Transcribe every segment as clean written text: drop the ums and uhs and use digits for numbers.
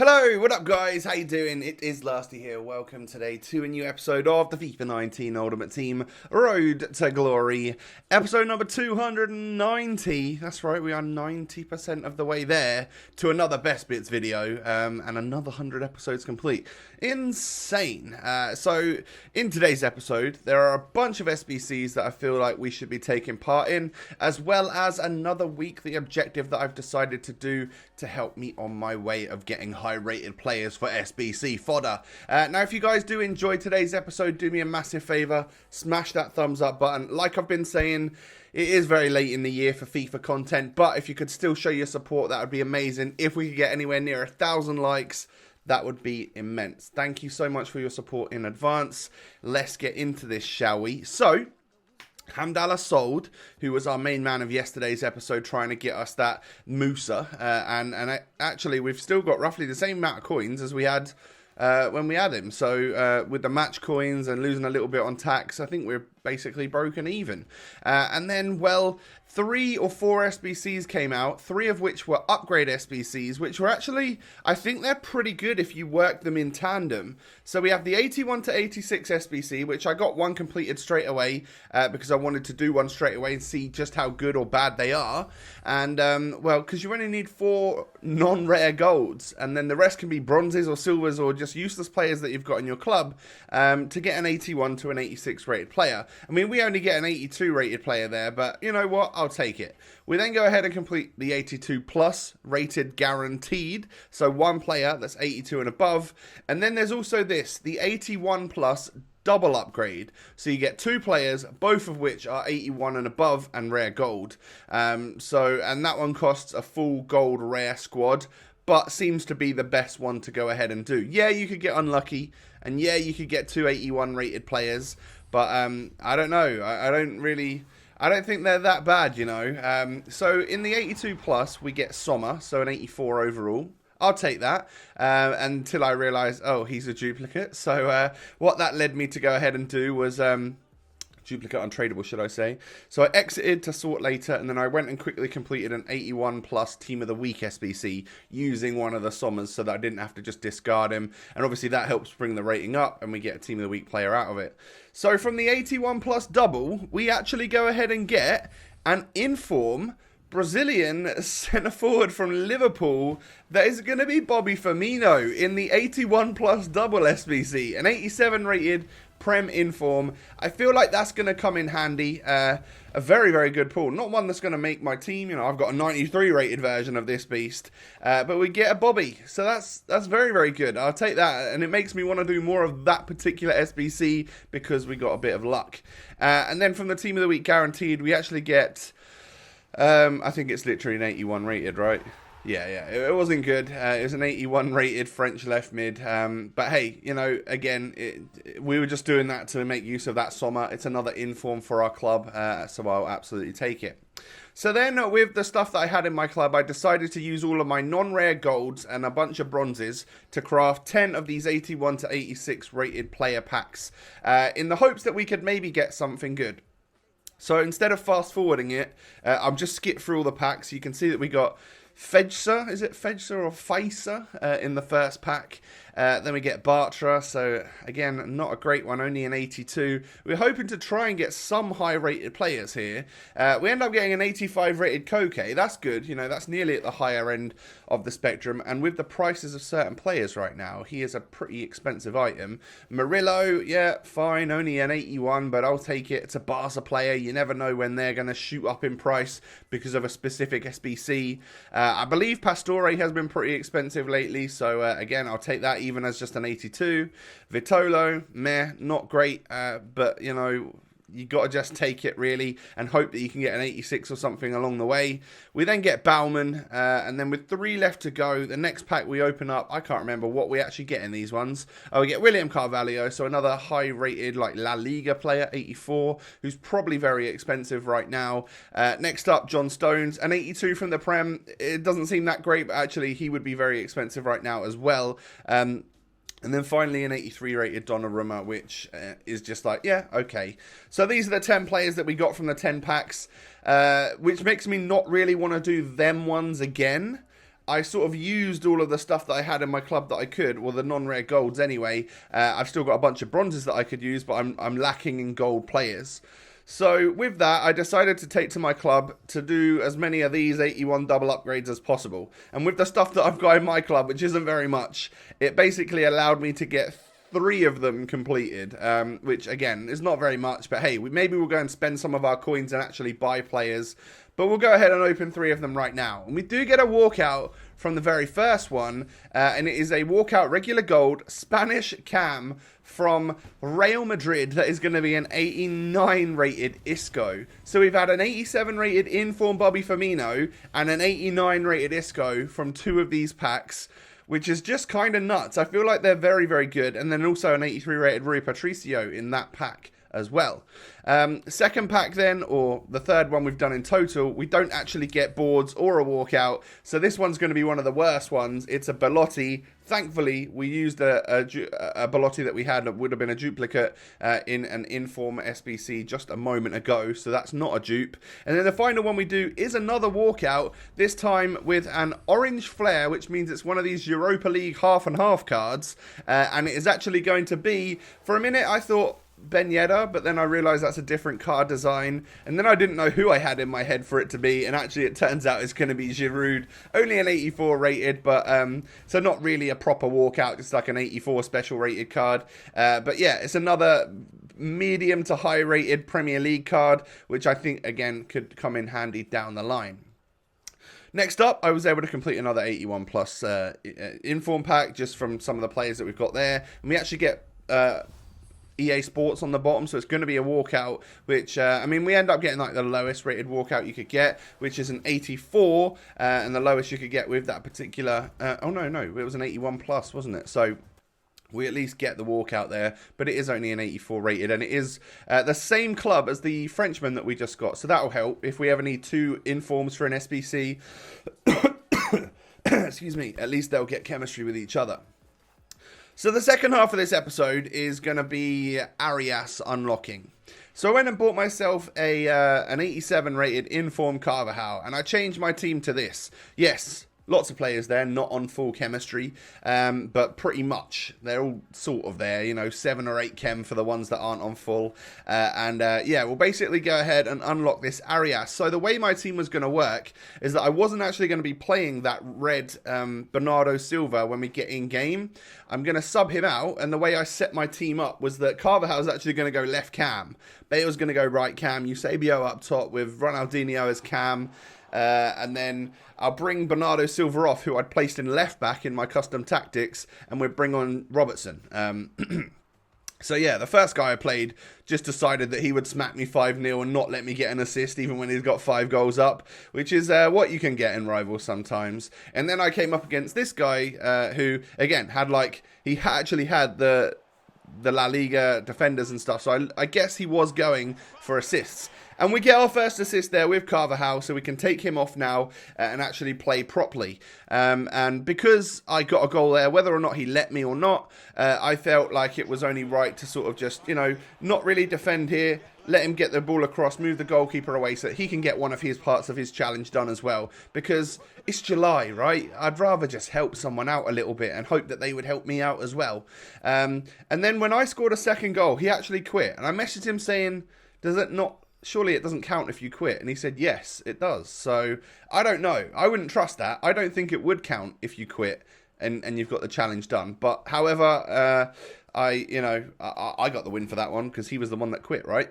Hello, what up guys? How you doing? It is Lasty here. Welcome today to a new episode of the FIFA 19 Ultimate Team Road to Glory. Episode number 290. That's right, we are 90% of the way there to another Best Bits video and another 100 episodes complete. Insane. So in today's episode, there are a bunch of SBCs that I feel like we should be taking part in, as well as another weekly objective that I've decided to do to help me on my way of getting high-rated players for SBC fodder. Now, if you guys do enjoy today's episode, do me a massive favour, smash that thumbs up button. Like I've been saying, it is very late in the year for FIFA content, but if you could still show your support, that would be amazing. If we could get anywhere near 1,000 likes, that would be immense. Thank you so much for your support in advance. Let's get into this, shall we? So, Hamdallah sold, who was our main man of yesterday's episode, trying to get us that Musa, and actually we've still got roughly the same amount of coins as we had when we had him. So with the match coins and losing a little bit on tax, I think we're basically broken even. And then, well, 3 or 4 SBCs came out, 3 of which were upgrade SBCs, which were actually, I think they're pretty good if you work them in tandem. So we have the 81 to 86 SBC, which I got one completed straight away because I wanted to do one straight away and see just how good or bad they are. And, well, because you only need 4 non-rare golds, and then the rest can be bronzes or silvers or just useless players that you've got in your club to get an 81 to an 86 rated player. I mean, we only get an 82 rated player there, but you know what? I'll take it. We then go ahead and complete the 82 plus rated guaranteed. So one player that's 82 and above. And then there's also this, the 81 plus double upgrade. So you get 2 players, both of which are 81 and above and rare gold. And that one costs a full gold rare squad, but seems to be the best one to go ahead and do. Yeah, you could get unlucky, and yeah, you could get 2 81 rated players, but I don't know. I don't think they're that bad, you know. So in the 82 plus, we get Sommer, so an 84 overall. I'll take that until I realise, oh, he's a duplicate. So what that led me to go ahead and do was duplicate untradeable, should I say. So I exited to sort later, and then I went and quickly completed an 81 plus Team of the Week SBC using one of the Sommers so that I didn't have to just discard him. And obviously that helps bring the rating up, and we get a Team of the Week player out of it. So from the 81 plus double, we actually go ahead and get an inform Brazilian centre forward from Liverpool that is going to be Bobby Firmino in the 81 plus double SBC, an 87 rated Prem inform. I feel like that's going to come in handy. A very, very good pool. Not one that's going to make my team. You know, I've got a 93 rated version of this beast. But we get a Bobby. So that's very, very good. I'll take that. And it makes me want to do more of that particular SBC because we got a bit of luck. And then from the Team of the Week guaranteed, we actually get, I think it's literally an 81 rated, right? Yeah, it wasn't good. It was an 81 rated French left mid. But hey, you know, again, we were just doing that to make use of that Sommer. It's another inform for our club, so I'll absolutely take it. So then with the stuff that I had in my club, I decided to use all of my non-rare golds and a bunch of bronzes to craft 10 of these 81 to 86 rated player packs in the hopes that we could maybe get something good. So instead of fast forwarding it, I'll just skip through all the packs. You can see that we got Fejsa, is it Fejsa or Fejsa in the first pack. Then we get Bartra, so again, not a great one, only an 82. We're hoping to try and get some high-rated players here. We end up getting an 85-rated Koke. That's good, you know, that's nearly at the higher end of the spectrum. And with the prices of certain players right now, he is a pretty expensive item. Murillo, yeah, fine, only an 81, but I'll take it. It's a Barca player. You never know when they're going to shoot up in price because of a specific SBC. I believe Pastore has been pretty expensive lately, so again, I'll take that even as just an 82. Vitolo, meh, not great, but you know, you got to just take it really and hope that you can get an 86 or something along the way. We then get Bauman, and then with 3 left to go, the next pack we open up, I can't remember what we actually get in these ones. Oh, we get William Carvalho, so another high rated like La Liga player, 84, who's probably very expensive right now. Next up, John Stones, an 82 from the Prem. It doesn't seem that great, but actually he would be very expensive right now as well. And then finally an 83 rated Donnarumma, which is just like, yeah, okay. So these are the 10 players that we got from the 10 packs, which makes me not really want to do them ones again. I sort of used all of the stuff that I had in my club that I could, well, the non-rare golds anyway. I've still got a bunch of bronzes that I could use, but I'm lacking in gold players. So with that, I decided to take to my club to do as many of these 81 double upgrades as possible. And with the stuff that I've got in my club, which isn't very much, it basically allowed me to get 3 of them completed, which again is not very much, but hey, maybe we'll go and spend some of our coins and actually buy players. But we'll go ahead and open 3 of them right now. And we do get a walkout from the very first one, and it is a walkout regular gold Spanish cam from Real Madrid that is going to be an 89 rated Isco. So we've had an 87 rated in-form Bobby Firmino and an 89 rated Isco from 2 of these packs, which is just kind of nuts. I feel like they're very, very good. And then also an 83 rated Rui Patricio in that pack as well. Second pack then, or the third one we've done in total, we don't actually get boards or a walkout, so this one's going to be one of the worst ones. It's a Belotti. Thankfully, we used a Belotti that we had that would have been a duplicate in an inform SBC just a moment ago, so that's not a dupe. And then the final one we do is another walkout, this time with an orange flare, which means it's one of these Europa League half and half cards, and it is actually going to be, for a minute I thought Ben Yedder, but then I realised that's a different card design, and then I didn't know who I had in my head for it to be, and actually it turns out it's going to be Giroud, only an 84 rated, but so not really a proper walkout, just like an 84 special rated card, but yeah, it's another medium to high rated Premier League card, which I think again could come in handy down the line. Next up, I was able to complete another 81 plus inform pack just from some of the players that we've got there, and we actually get EA Sports on the bottom, so it's going to be a walkout, which, I mean, we end up getting like the lowest rated walkout you could get, which is an 84, and the lowest you could get with that particular, oh no, it was an 81 plus, wasn't it? So we at least get the walkout there, but it is only an 84 rated, and it is the same club as the Frenchman that we just got, so that'll help if we ever need 2 informs for an SBC. Excuse me, at least they'll get chemistry with each other. So the second half of this episode is going to be Arias unlocking. So I went and bought myself an 87 rated inform Carvajal, and I changed my team to this. Yes, lots of players there, not on full chemistry, but pretty much they're all sort of there, you know, 7 or 8 chem for the ones that aren't on full. Yeah, we'll basically go ahead and unlock this Arias. So the way my team was going to work is that I wasn't actually going to be playing that red Bernardo Silva when we get in game. I'm going to sub him out, and the way I set my team up was that Carvajal was actually going to go left cam, Bale's going to go right cam, Eusebio up top with Ronaldinho as cam, and then I'll bring Bernardo Silva off, who I'd placed in left back in my custom tactics, and we'd bring on Robertson. So yeah, the first guy I played just decided that he would smack me 5-0 and not let me get an assist even when he's got 5 goals up, which is what you can get in Rivals sometimes. And then I came up against this guy who, again, had he actually had the La Liga defenders and stuff, so I guess he was going for assists. And we get our first assist there with Carvajal, so we can take him off now and actually play properly. And because I got a goal there, whether or not he let me or not, I felt like it was only right to sort of just, you know, not really defend here, let him get the ball across, move the goalkeeper away so that he can get one of his parts of his challenge done as well. Because it's July, right? I'd rather just help someone out a little bit and hope that they would help me out as well. And then when I scored a second goal, he actually quit. And I messaged him saying, surely it doesn't count if you quit. And he said, yes, it does. So I don't know. I wouldn't trust that. I don't think it would count if you quit and you've got the challenge done. But however, I got the win for that one because he was the one that quit, right?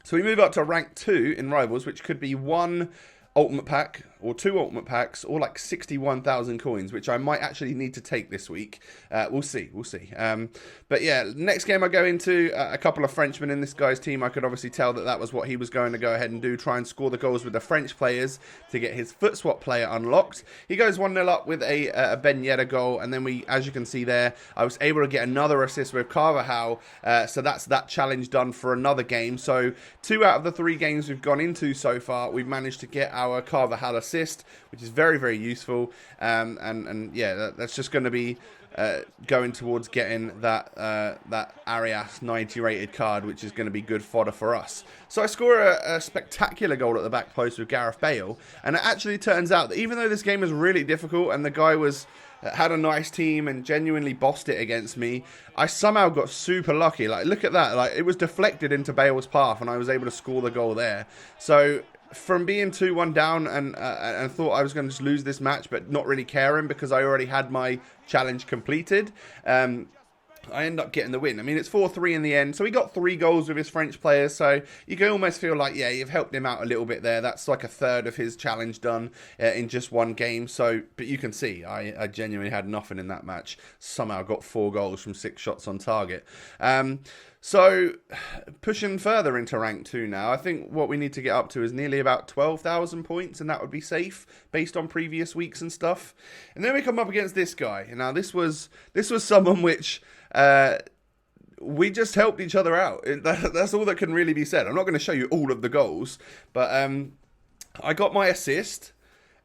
So we move up to rank 2 in Rivals, which could be 1 ultimate pack or 2 ultimate packs or like 61,000 coins, which I might actually need to take this week. We'll see. But yeah, next game I go into, a couple of Frenchmen in this guy's team. I could obviously tell that was what he was going to go ahead and do, try and score the goals with the French players to get his foot swap player unlocked. He goes 1-0 up with a Ben Yedder goal, and then we, as you can see there, I was able to get another assist with Carvajal, so that's that challenge done for another game. So 2 out of the 3 games we've gone into so far, we've managed to get our Carvajal assist, which is very, very useful. And yeah, that's just going to be going towards getting that Arias 90 rated card, which is going to be good fodder for us. So I score a spectacular goal at the back post with Gareth Bale, and it actually turns out that even though this game was really difficult and the guy had a nice team and genuinely bossed it against me, I somehow got super lucky. Like, look at that. Like, it was deflected into Bale's path and I was able to score the goal there. So from being 2-1 down and thought I was going to just lose this match, but not really caring because I already had my challenge completed, I end up getting the win. I mean, it's 4-3 in the end. So he got 3 goals with his French players. So you can almost feel like, yeah, you've helped him out a little bit there. That's like a third of his challenge done in just one game. So, but you can see, I genuinely had nothing in that match. Somehow got 4 goals from 6 shots on target. So pushing further into rank 2 now, I think what we need to get up to is nearly about 12,000 points, and that would be safe based on previous weeks and stuff. And then we come up against this guy. And now this was someone which we just helped each other out. That's all that can really be said. I'm not going to show you all of the goals, but I got my assist,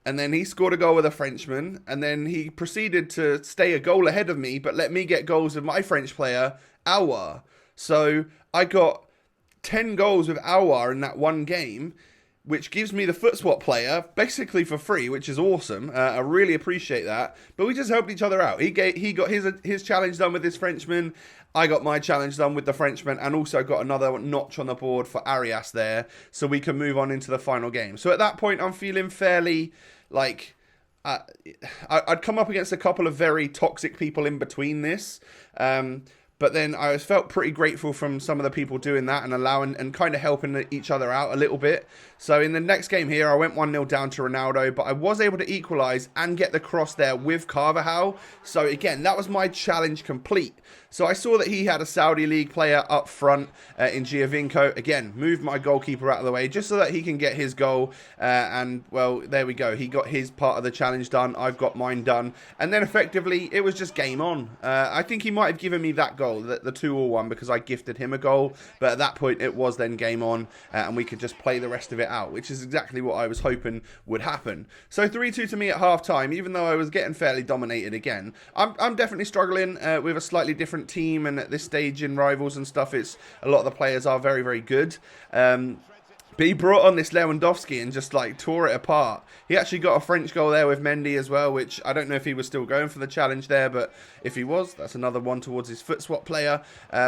and then he scored a goal with a Frenchman, and then he proceeded to stay a goal ahead of me, but let me get goals with my French player, Aouar. So I got 10 goals with Aouar in that one game, which gives me the foot swap player basically for free, which is awesome. I really appreciate that. But we just helped each other out. He got his challenge done with this Frenchman. I got my challenge done with the Frenchman, and also got another notch on the board for Arias there, so we can move on into the final game. So at that point, I'm feeling fairly like I'd come up against a couple of very toxic people in between this. But then I felt pretty grateful from some of the people doing that and allowing and kind of helping each other out a little bit. So in the next game here, I went 1-0 down to Ronaldo, but I was able to equalise and get the cross there with Carvajal. So again, that was my challenge complete. So I saw that he had a Saudi League player up front in Giovinco. Again, moved my goalkeeper out of the way just so that he can get his goal. And, well, there we go. He got his part of the challenge done. I've got mine done. And then, effectively, it was just game on. I think he might have given me that goal, the 2-2 one, because I gifted him a goal. But at that point, it was then game on. And we could just play the rest of it out, which is exactly what I was hoping would happen. So 3-2 to me at half-time, even though I was getting fairly dominated again. I'm definitely struggling with a slightly different team, and at this stage in Rivals and stuff, it's a lot of the players are very, very good. But he brought on this Lewandowski and just like tore it apart. He actually got a French goal there with Mendy as well, which I don't know if he was still going for the challenge there, but if he was, that's another one towards his foot swap player.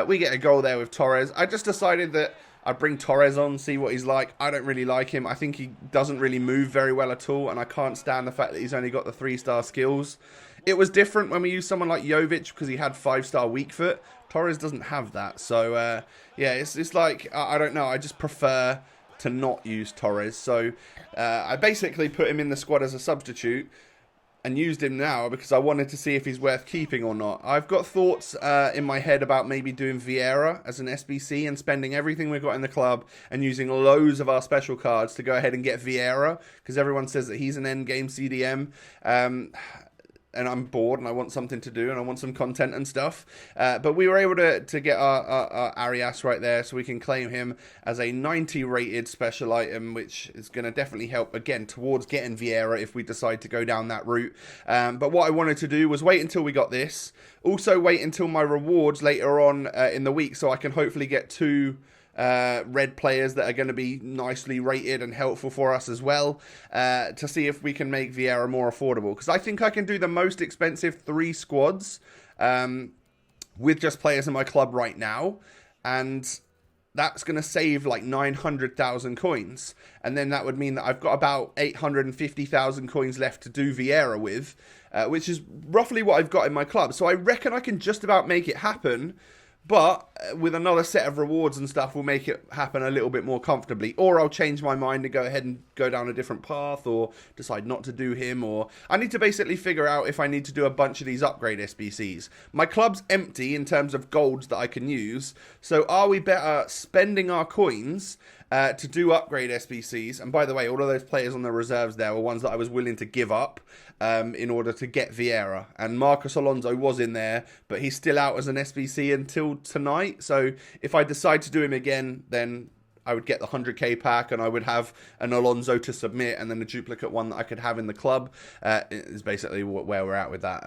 We get a goal there with Torres. I just decided that I'd bring Torres on, see what he's like. I don't really like him. I think he doesn't really move very well at all, and I can't stand the fact that he's only got the 3-star skills. It was different when we used someone like Jovic because he had 5-star weak foot. Torres doesn't have that. So, yeah, it's like, I don't know. I just prefer to not use Torres. So, I basically put him in the squad as a substitute and used him now because I wanted to see if he's worth keeping or not. I've got thoughts in my head about maybe doing Vieira as an SBC and spending everything we've got in the club and using loads of our special cards to go ahead and get Vieira because everyone says that he's an endgame CDM. And I'm bored and I want something to do and I want some content and stuff. But we were able to get our Arias right there, so we can claim him as a 90 rated special item, which is going to definitely help, again, towards getting Vieira if we decide to go down that route. But what I wanted to do was wait until we got this. Also wait until my rewards later on in the week, so I can hopefully get 2 red players that are going to be nicely rated and helpful for us as well, to see if we can make Vieira more affordable, because I think I can do the most expensive 3 squads with just players in my club right now, and that's going to save like 900,000 coins, and then that would mean that I've got about 850,000 coins left to do Vieira with, which is roughly what I've got in my club. So I reckon I can just about make it happen. But with another set of rewards and stuff, we'll make it happen a little bit more comfortably. Or I'll change my mind and go ahead and go down a different path, or decide not to do him. Or I need to basically figure out if I need to do a bunch of these upgrade SBCs. My club's empty in terms of golds that I can use. So are we better spending our coins to do upgrade SBCs? And by the way, all of those players on the reserves there were ones that I was willing to give up in order to get Vieira. And Marcos Alonso was in there, but he's still out as an SBC until tonight. So if I decide to do him again, then I would get the 100k pack, and I would have an Alonso to submit, and then a duplicate one that I could have in the club. Is basically where we're at with that.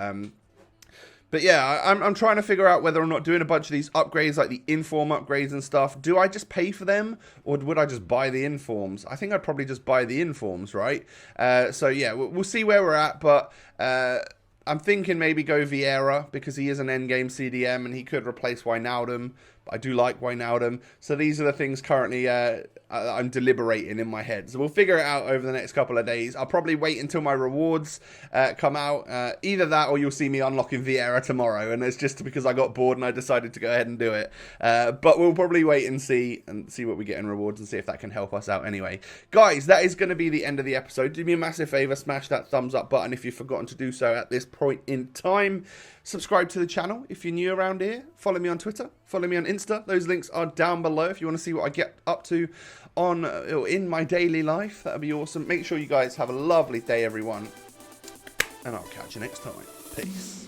But yeah, I'm trying to figure out whether or not doing a bunch of these upgrades, like the inform upgrades and stuff, do I just pay for them, or would I just buy the informs? I think I'd probably just buy the informs, right? So yeah, we'll see where we're at, but I'm thinking maybe go Vieira, because he is an endgame CDM, and he could replace Wijnaldum. I do like Wijnaldum. So these are the things currently I'm deliberating in my head. So we'll figure it out over the next couple of days. I'll probably wait until my rewards come out. Either that, or you'll see me unlocking Vieira tomorrow. And it's just because I got bored and I decided to go ahead and do it. But we'll probably wait and see what we get in rewards and see if that can help us out anyway. Guys, that is going to be the end of the episode. Do me a massive favor, smash that thumbs up button if you've forgotten to do so at this point in time. Subscribe to the channel if you're new around here. Follow me on Twitter. Follow me on Insta. Those links are down below if you want to see what I get up to on in my daily life. That would be awesome. Make sure you guys have a lovely day, everyone. And I'll catch you next time. Peace.